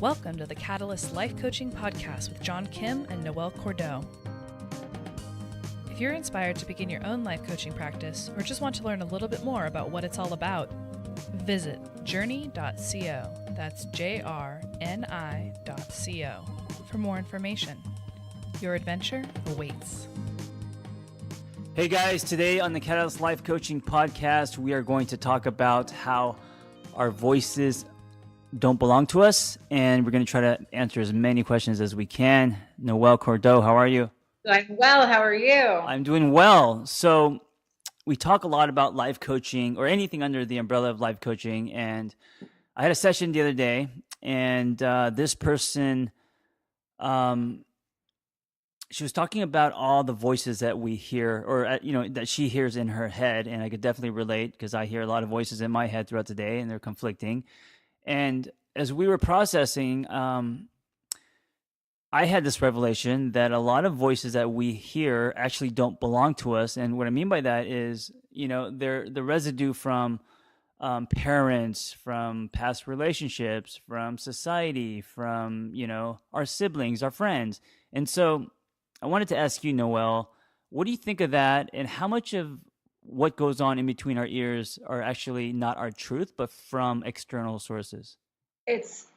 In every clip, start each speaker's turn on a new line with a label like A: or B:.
A: Welcome to the Catalyst Life Coaching Podcast with John Kim and Noelle Cordeaux. If you're inspired to begin your own life coaching practice or just want to learn a little bit more about what it's all about, visit JRNI.co. That's JRNI.co for more information. Your adventure awaits.
B: Hey guys, today on the Catalyst Life Coaching Podcast, we are going to talk about how our voices don't belong to us, and we're going to try to answer as many questions as we can. Noelle Cordeaux, how are you?
C: I'm well. How are you?
B: I'm doing well. So we talk a lot about life coaching or anything under the umbrella of life coaching, and I had a session the other day, and this person, she was talking about all the voices that we hear, or that she hears in her head, and I could definitely relate because I hear a lot of voices in my head throughout the day, and they're conflicting. And as we were processing, I had this revelation that a lot of voices that we hear actually don't belong to us. And what I mean by that is, they're the residue from parents, from past relationships, from society, from, our siblings, our friends. And so I wanted to ask you, Noelle, what do you think of that? And how much of what goes on in between our ears are actually not our truth, but from external sources?
C: It's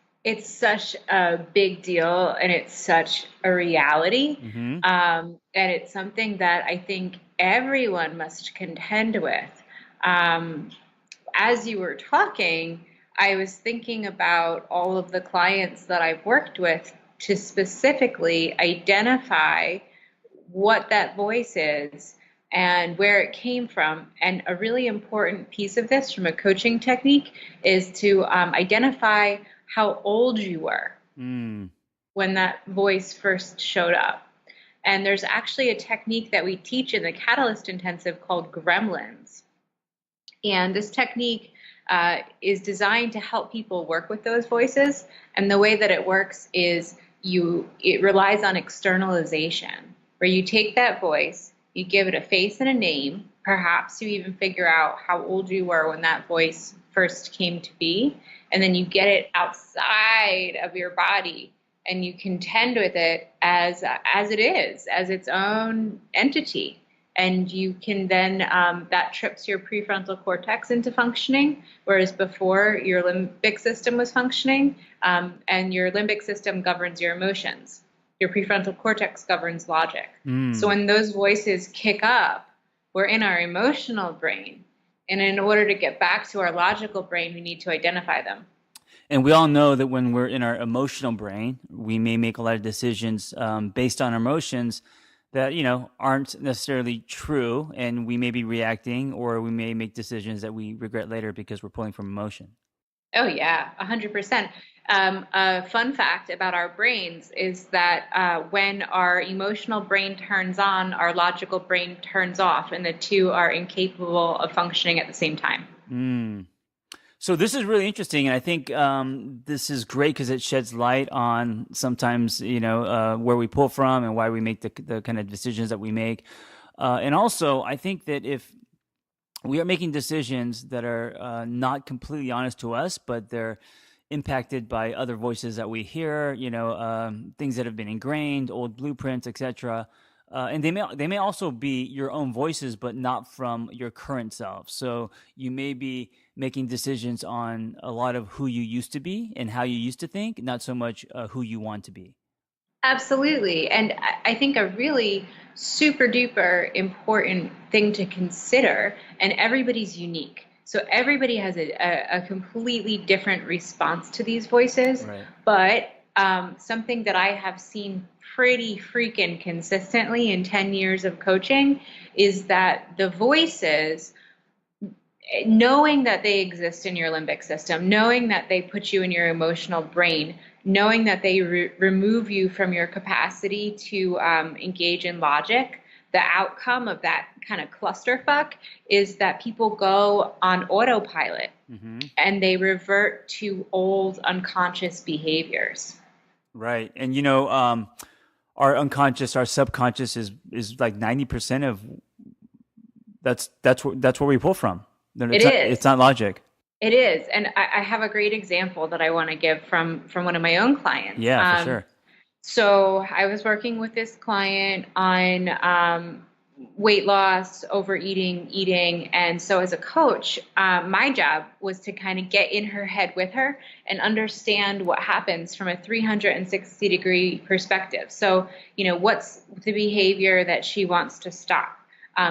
C: such a big deal, and it's such a reality.
B: Mm-hmm.
C: And it's something that I think everyone must contend with. As you were talking, I was thinking about all of the clients that I've worked with to specifically identify what that voice is and where it came from. And a really important piece of this from a coaching technique is to identify how old you were when that voice first showed up. And there's actually a technique that we teach in the Catalyst Intensive called Gremlins. And this technique is designed to help people work with those voices. And the way that it works is it relies on externalization, where you take that voice, you give it a face and a name. Perhaps you even figure out how old you were when that voice first came to be. And then you get it outside of your body and you contend with it as it is, as its own entity. And you can then, that trips your prefrontal cortex into functioning, whereas before your limbic system was functioning, and your limbic system governs your emotions. Your prefrontal cortex governs logic. So when those voices kick up, we're in our emotional brain. And in order to get back to our logical brain, we need to identify them.
B: And we all know that when we're in our emotional brain, we may make a lot of decisions based on emotions that, aren't necessarily true. And we may be reacting, or we may make decisions that we regret later because we're pulling from emotion.
C: Oh, yeah, 100%. A fun fact about our brains is that when our emotional brain turns on, our logical brain turns off, and the two are incapable of functioning at the same time.
B: So this is really interesting, and I think this is great because it sheds light on sometimes, where we pull from and why we make the kind of decisions that we make. And also, I think that if we are making decisions that are not completely honest to us, but they're impacted by other voices that we hear, things that have been ingrained, old blueprints, etc. And they may also be your own voices, but not from your current self. So you may be making decisions on a lot of who you used to be and how you used to think, not so much who you want to be.
C: Absolutely. And I think a really super duper important thing to consider, and everybody's unique. So everybody has a completely different response to these voices.
B: Right.
C: But something that I have seen pretty freaking consistently in 10 years of coaching is that the voices, knowing that they exist in your limbic system, knowing that they put you in your emotional brain, knowing that they remove you from your capacity to engage in logic, the outcome of that kind of clusterfuck is that people go on autopilot and they revert to old unconscious behaviors.
B: Right. And, our unconscious, our subconscious is like 90% of that's where we pull from.
C: It's
B: not logic.
C: It is. And I have a great example that I want to give from one of my own clients.
B: Yeah, for sure.
C: So I was working with this client on weight loss, overeating, eating. And so as a coach, my job was to kind of get in her head with her and understand what happens from a 360-degree perspective. So, what's the behavior that she wants to stop?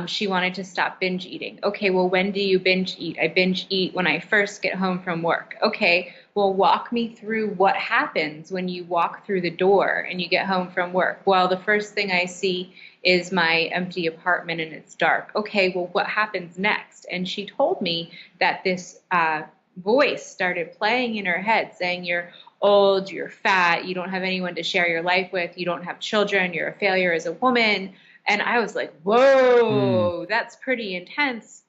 C: She wanted to stop binge eating. Okay, well, when do you binge eat? I binge eat when I first get home from work. Okay, well, walk me through what happens when you walk through the door and you get home from work. Well, the first thing I see is my empty apartment and it's dark. Okay, well, what happens next? And she told me that this voice started playing in her head saying, you're old, you're fat, you don't have anyone to share your life with, you don't have children, you're a failure as a woman. And I was like, whoa, that's pretty intense.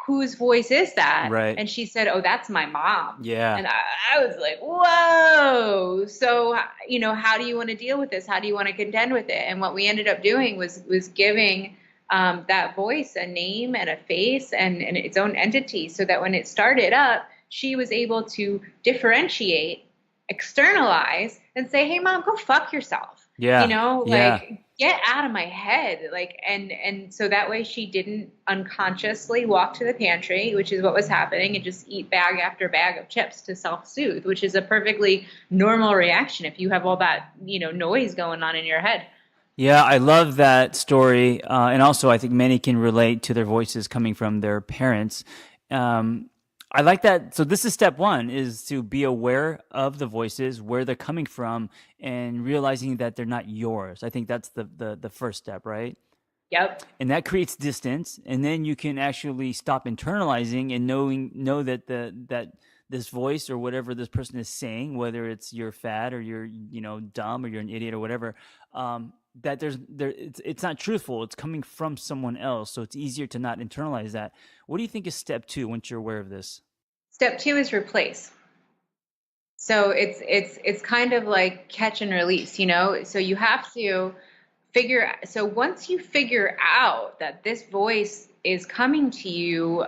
C: Whose voice is that?
B: Right.
C: And she said, oh, that's my mom.
B: Yeah.
C: And I was like, whoa. So, how do you want to deal with this? How do you want to contend with it? And what we ended up doing was giving that voice a name and a face and its own entity so that when it started up, she was able to differentiate, externalize, and say, hey, mom, go fuck yourself.
B: Yeah.
C: Get out of my head. And so that way she didn't unconsciously walk to the pantry, which is what was happening, and just eat bag after bag of chips to self-soothe, which is a perfectly normal reaction if you have all that, noise going on in your head.
B: Yeah, I love that story. And also I think many can relate to their voices coming from their parents. I like that. So this is step one, is to be aware of the voices, where they're coming from, and realizing that they're not yours. I think that's the first step, right?
C: Yep.
B: And that creates distance, and then you can actually stop internalizing and know that that this voice or whatever this person is saying, whether it's you're fat or you're dumb or you're an idiot or whatever, that it's not truthful. It's coming from someone else, so it's easier to not internalize that. What do you think is step two once you're aware of this?
C: Step two is replace. So it's kind of like catch and release, So you have to so once you figure out that this voice is coming to you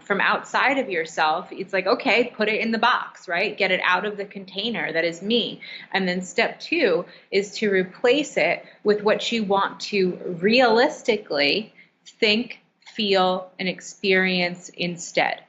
C: from outside of yourself, it's like, okay, put it in the box, right? Get it out of the container that is me. And then step two is to replace it with what you want to realistically think, feel, and experience instead.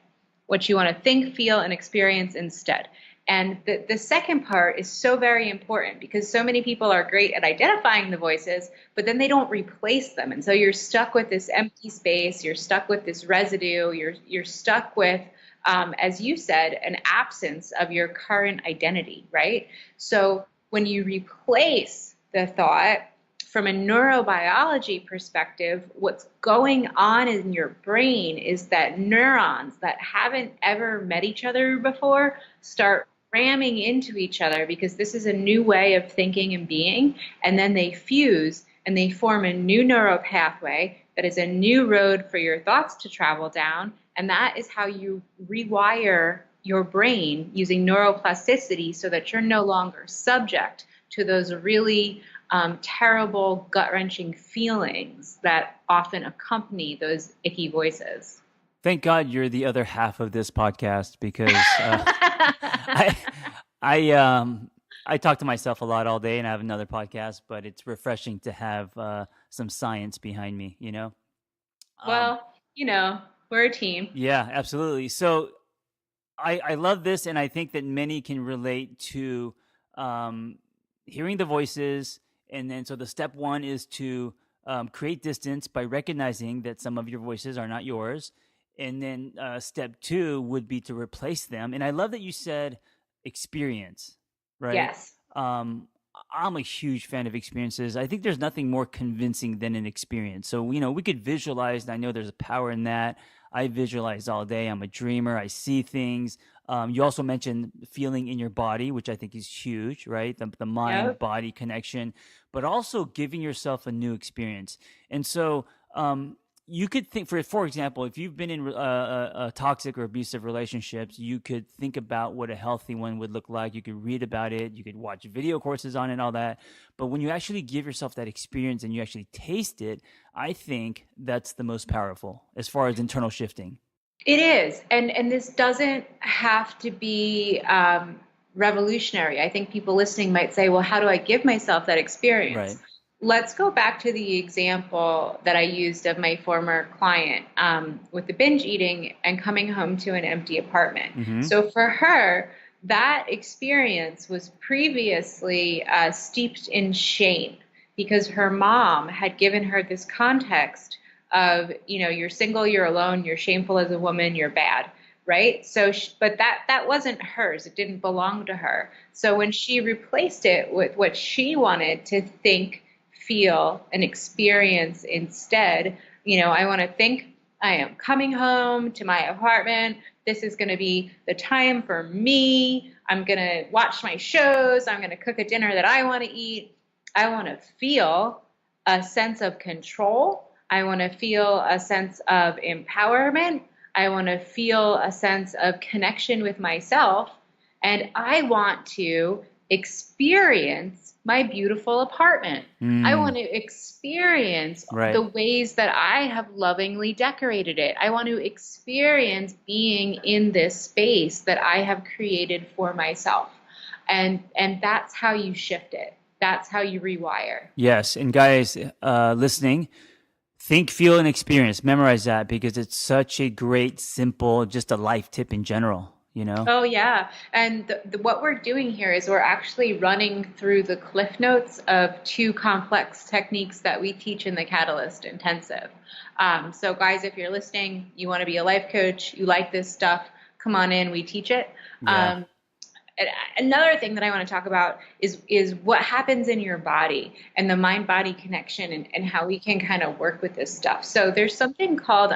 C: What you want to think, feel, and experience instead. And the second part is so very important because so many people are great at identifying the voices, but then they don't replace them. And so you're stuck with this empty space. You're stuck with this residue. You're stuck with, as you said, an absence of your current identity, right? So when you replace the thought, from a neurobiology perspective, what's going on in your brain is that neurons that haven't ever met each other before start ramming into each other because this is a new way of thinking and being, and then they fuse and they form a new neural pathway that is a new road for your thoughts to travel down, and that is how you rewire your brain using neuroplasticity so that you're no longer subject to those really terrible, gut-wrenching feelings that often accompany those icky voices.
B: Thank God you're the other half of this podcast because I talk to myself a lot all day and I have another podcast, but it's refreshing to have some science behind me,
C: Well, we're a team.
B: Yeah, absolutely. So I love this, and I think that many can relate to hearing the voices. And then so the step one is to create distance by recognizing that some of your voices are not yours. And then step two would be to replace them. And I love that you said experience, right?
C: Yes.
B: I'm a huge fan of experiences. I think there's nothing more convincing than an experience. So, we could visualize, and I know there's a power in that. I visualize all day. I'm a dreamer. I see things. You also mentioned feeling in your body, which I think is huge, right? The mind-body connection, but also giving yourself a new experience. And so you could think, for example, if you've been in a toxic or abusive relationships, you could think about what a healthy one would look like. You could read about it. You could watch video courses on it and all that. But when you actually give yourself that experience and you actually taste it, I think that's the most powerful as far as internal shifting.
C: It is, and this doesn't have to be revolutionary. I think people listening might say, "Well, how do I give myself that experience?"
B: Right.
C: Let's go back to the example that I used of my former client with the binge eating and coming home to an empty apartment.
B: Mm-hmm.
C: So for her, that experience was previously steeped in shame because her mom had given her this context of, you're single, you're alone, you're shameful as a woman, you're bad, right? So, but that wasn't hers. It didn't belong to her. So when she replaced it with what she wanted to think, feel, and experience instead, I want to think I am coming home to my apartment. This is going to be the time for me. I'm going to watch my shows. I'm going to cook a dinner that I want to eat. I want to feel a sense of control. I want to feel a sense of empowerment. I want to feel a sense of connection with myself. And I want to experience my beautiful apartment. I want to experience
B: Right.
C: the ways that I have lovingly decorated it. I want to experience being in this space that I have created for myself. And that's how you shift it. That's how you rewire.
B: Yes. And guys, listening, think, feel, and experience. Memorize that because it's such a great, simple, just a life tip in general, you know?
C: Oh, yeah. And what we're doing here is we're actually running through the cliff notes of two complex techniques that we teach in the Catalyst Intensive. So guys, if you're listening, you want to be a life coach, you like this stuff, come on in, we teach it.
B: Yeah.
C: Another thing that I want to talk about is what happens in your body and the mind-body connection and how we can kind of work with this stuff. So there's something called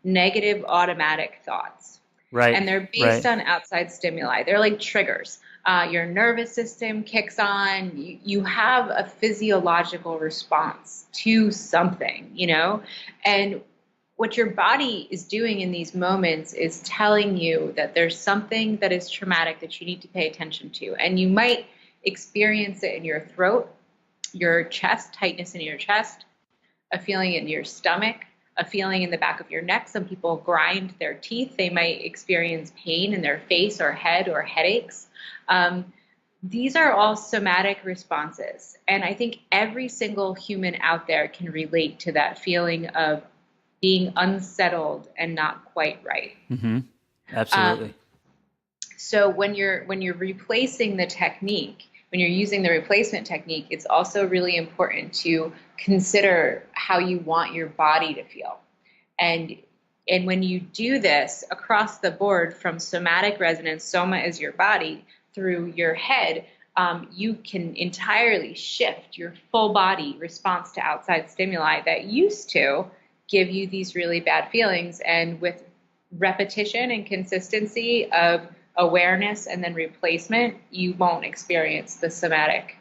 C: negative automatic thoughts.
B: Right.
C: And they're based on outside stimuli. They're like triggers. Your nervous system kicks on. You have a physiological response to something, and what your body is doing in these moments is telling you that there's something that is traumatic that you need to pay attention to. And you might experience it in your throat, your chest, tightness in your chest, a feeling in your stomach, a feeling in the back of your neck. Some people grind their teeth. They might experience pain in their face or head or headaches. These are all somatic responses. And I think every single human out there can relate to that feeling of being unsettled and not quite right.
B: Mm-hmm. Absolutely.
C: So when you're replacing the technique, when you're using the replacement technique, it's also really important to consider how you want your body to feel. And when you do this across the board from somatic resonance, soma is your body, through your head, you can entirely shift your full body response to outside stimuli that used to give you these really bad feelings. And with repetition and consistency of awareness and then replacement, you won't experience the somatic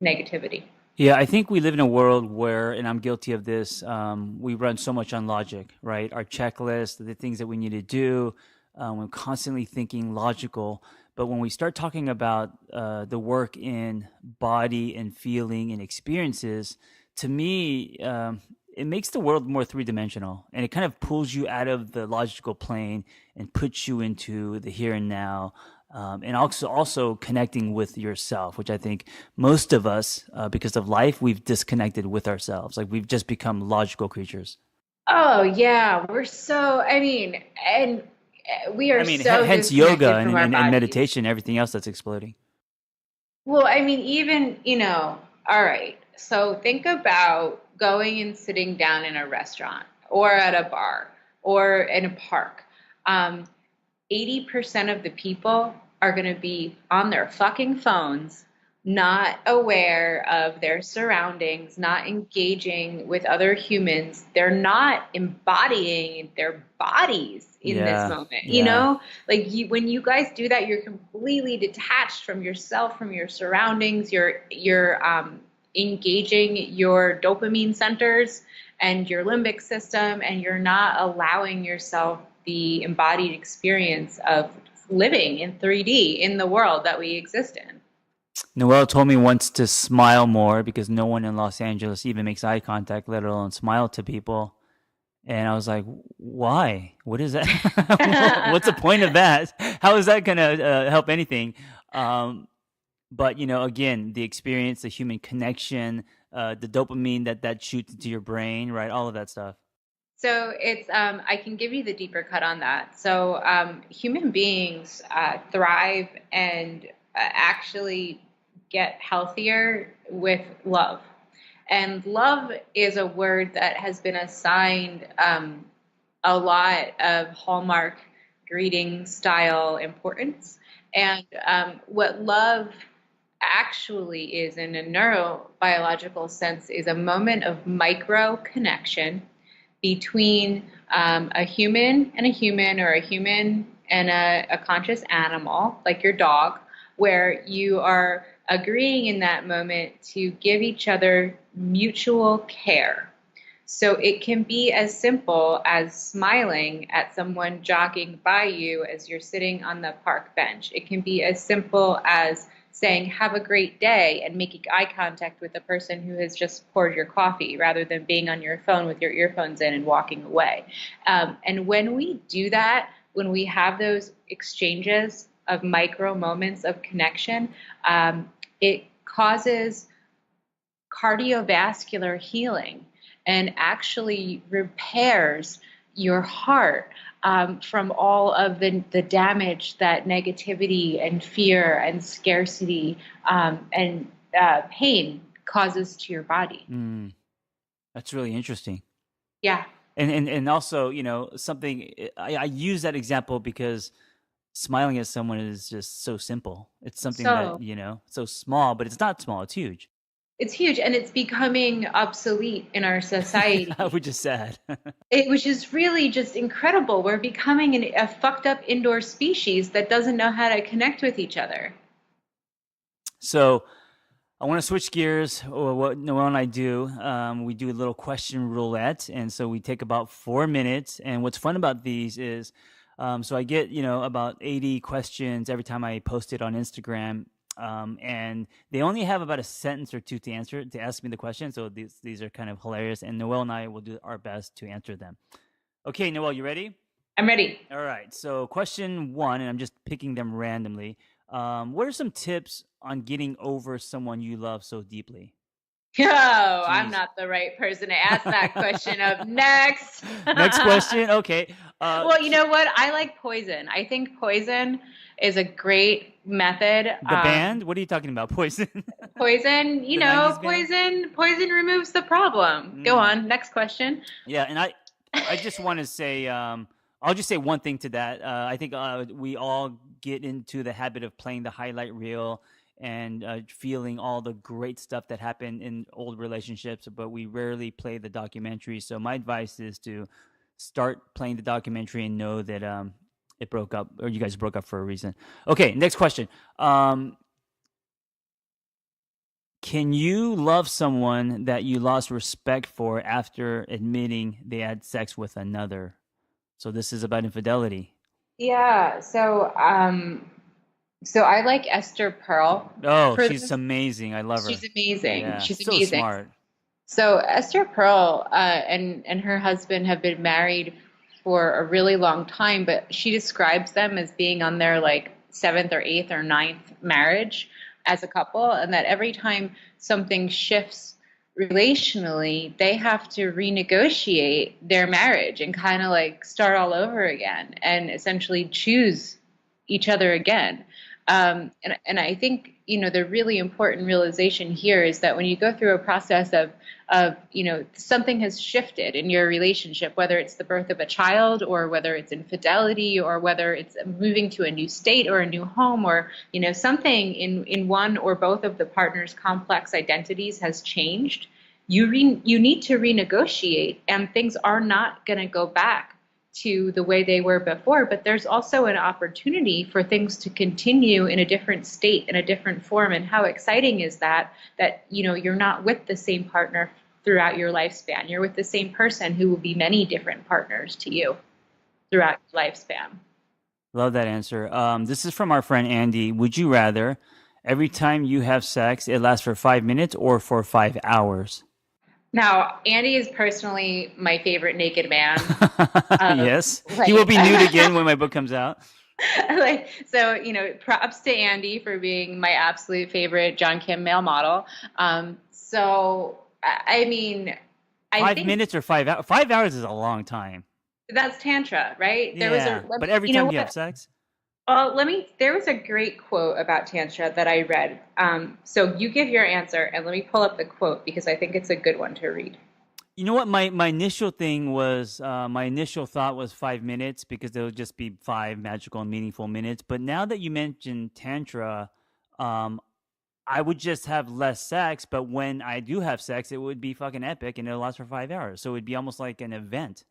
C: negativity.
B: Yeah, I think we live in a world where, and I'm guilty of this, we run so much on logic, right? Our checklist, the things that we need to do, we're constantly thinking logical. But when we start talking about the work in body and feeling and experiences, to me, it makes the world more three-dimensional, and it kind of pulls you out of the logical plane and puts you into the here and now, and also connecting with yourself, which I think most of us, because of life, we've disconnected with ourselves. Like we've just become logical creatures.
C: Oh yeah, we're so. And we are so
B: Hence yoga
C: disconnected from our
B: and
C: bodies.
B: meditation, everything else that's exploding.
C: Well, even all right. So think about going and sitting down in a restaurant or at a bar or in a park. 80% of the people are going to be on their fucking phones, not aware of their surroundings, not engaging with other humans. They're not embodying their bodies in this moment. Like when you guys do that, you're completely detached from yourself, from your surroundings. You're engaging your dopamine centers and your limbic system, and you're not allowing yourself the embodied experience of living in 3D in the world that we exist in.
B: Noelle told me once to smile more because no one in Los Angeles even makes eye contact, let alone smile to people. And I was like, why? What is that? What's the point of that? How is that going to help anything? But, again, the experience, the human connection, the dopamine that shoots into your brain, right? All of that stuff.
C: So it's I can give you the deeper cut on that. So human beings thrive and actually get healthier with love. And love is a word that has been assigned a lot of hallmark greeting style importance. And what love actually is, in a neurobiological sense, is a moment of micro connection between a human and a human, or a human and a conscious animal, like your dog, where you are agreeing in that moment to give each other mutual care. So it can be as simple as smiling at someone jogging by you as you're sitting on the park bench. It can be as simple as saying, have a great day, and making eye contact with the person who has just poured your coffee, rather than being on your phone with your earphones in and walking away. And when we do that, when we have those exchanges of micro moments of connection, it causes cardiovascular healing and actually repairs your heart from all of the damage that negativity and fear and scarcity and pain causes to your body.
B: That's really interesting.
C: Yeah.
B: And also, something I use that example because smiling at someone is just so simple. It's something
C: So
B: that, so small, but it's not small, it's huge.
C: it's huge, and it's becoming obsolete in our society.
B: Which is sad.
C: Which is really just incredible. We're becoming a fucked up indoor species that doesn't know how to connect with each other.
B: So I want to switch gears. Or what Noelle and I do, we do a little question roulette, and so we take about 4 minutes. And what's fun about these is, so I get about 80 questions every time I post it on Instagram, and they only have about a sentence or two to ask me the question. So these are kind of hilarious, and Noelle and I will do our best to answer them. Okay, Noelle, you ready?
C: I'm ready.
B: All right. So question 1, and I'm just picking them randomly. What are some tips on getting over someone you love so deeply?
C: Oh, I'm
B: Jeez.
C: not the right person to ask that question of. Next.
B: Next question. Okay.
C: Well, you know what? I like Poison. I think Poison is a great method.
B: The band? What are you talking about? Poison?
C: Poison,
B: The 90s band?
C: Poison removes the problem. Go on. Next question.
B: Yeah, and I just want to say, I'll just say one thing to that. I think we all get into the habit of playing the highlight reel and feeling all the great stuff that happened in old relationships, but we rarely play the documentary. So my advice is to start playing the documentary and know that it broke up, or you guys broke up for a reason. Okay, next question. Can you love someone that you lost respect for after admitting they had sex with another? So this is about infidelity.
C: Yeah. So I like Esther Pearl.
B: Oh,
C: For
B: she's
C: this.
B: amazing. I love her.
C: She's amazing.
B: Yeah,
C: She's
B: so
C: amazing.
B: smart.
C: So Esther Pearl and her husband have been married for a really long time, but she describes them as being on their like 7th or 8th or 9th marriage as a couple, and that every time something shifts relationally, they have to renegotiate their marriage and kind of like start all over again and essentially choose each other again. And I think, the really important realization here is that when you go through a process of something has shifted in your relationship, whether it's the birth of a child or whether it's infidelity or whether it's moving to a new state or a new home or, something in one or both of the partner's complex identities has changed, you need to renegotiate, and things are not going to go back to the way they were before, but there's also an opportunity for things to continue in a different state, in a different form. And how exciting is that you're not with the same partner throughout your lifespan. You're with the same person who will be many different partners to you throughout your lifespan.
B: Love that answer. This is from our friend Andy. Would you rather every time you have sex, it lasts for 5 minutes or for 5 hours?
C: Now, Andy is personally my favorite naked man.
B: Yes, he
C: Like,
B: will be nude again when my book comes out.
C: like, so, props to Andy for being my absolute favorite John Kim male model. So, I mean, I
B: 5 minutes or 5 hours? 5 hours is a long time.
C: that's Tantra, right?
B: Yeah, but every
C: you know
B: time you
C: what?
B: have sex?
C: There was a great quote about Tantra that I read. So you give your answer and let me pull up the quote because I think it's a good one to read.
B: You know what? My initial thing was, my initial thought was 5 minutes because there would just be 5 magical and meaningful minutes. But now that you mentioned Tantra, um, I would just have less sex. But when I do have sex, it would be fucking epic and it'll last for 5 hours. So it'd be almost like an event.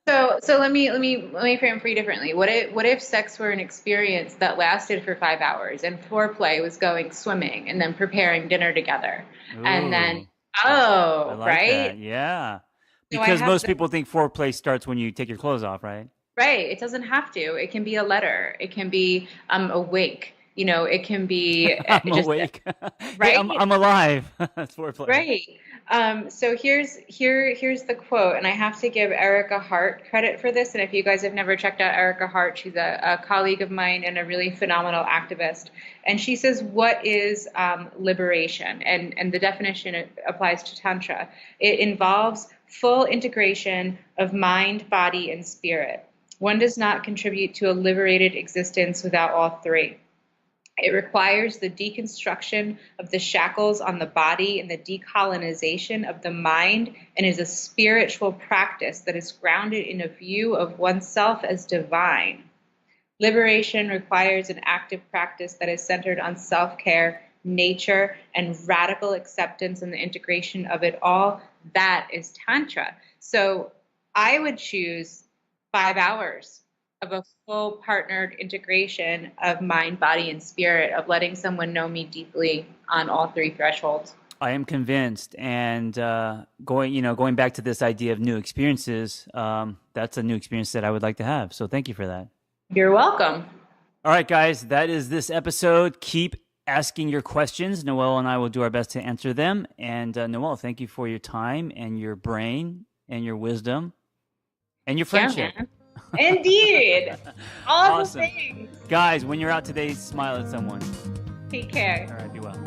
C: So let me frame for you differently. What if sex were an experience that lasted for 5 hours and foreplay was going swimming and then preparing dinner together, and then
B: Ooh, I like that.
C: right?
B: Yeah.
C: So I
B: Because
C: have
B: most
C: the
B: people think foreplay starts when you take your clothes off, right?
C: right. It doesn't have to. It can be a letter. It can be a wink. It can be
B: I'm
C: just
B: awake. Hey,
C: right.
B: I'm alive. That's foreplay.
C: Right. So here's the quote, and I have to give Erica Hart credit for this. And if you guys have never checked out Erica Hart, she's a colleague of mine and a really phenomenal activist. And she says, "What is liberation?" And the definition applies to Tantra. It involves full integration of mind, body, and spirit. One does not contribute to a liberated existence without all three. It requires the deconstruction of the shackles on the body and the decolonization of the mind, and is a spiritual practice that is grounded in a view of oneself as divine. Liberation requires an active practice that is centered on self care, nature, and radical acceptance and the integration of it all. That is Tantra. So I would choose 5 hours of a full partnered integration of mind, body, and spirit, of letting someone know me deeply on all three thresholds.
B: I am convinced, and going back to this idea of new experiences, that's a new experience that I would like to have. So thank you for that.
C: You're welcome.
B: All right, guys, that is this episode. Keep asking your questions. Noelle and I will do our best to answer them. And Noelle, thank you for your time and your brain and your wisdom and your friendship.
C: Yeah, man. Indeed. All
B: Awesome.
C: the things.
B: Guys, when you're out today, smile at someone.
C: Take care.
B: All right, be well.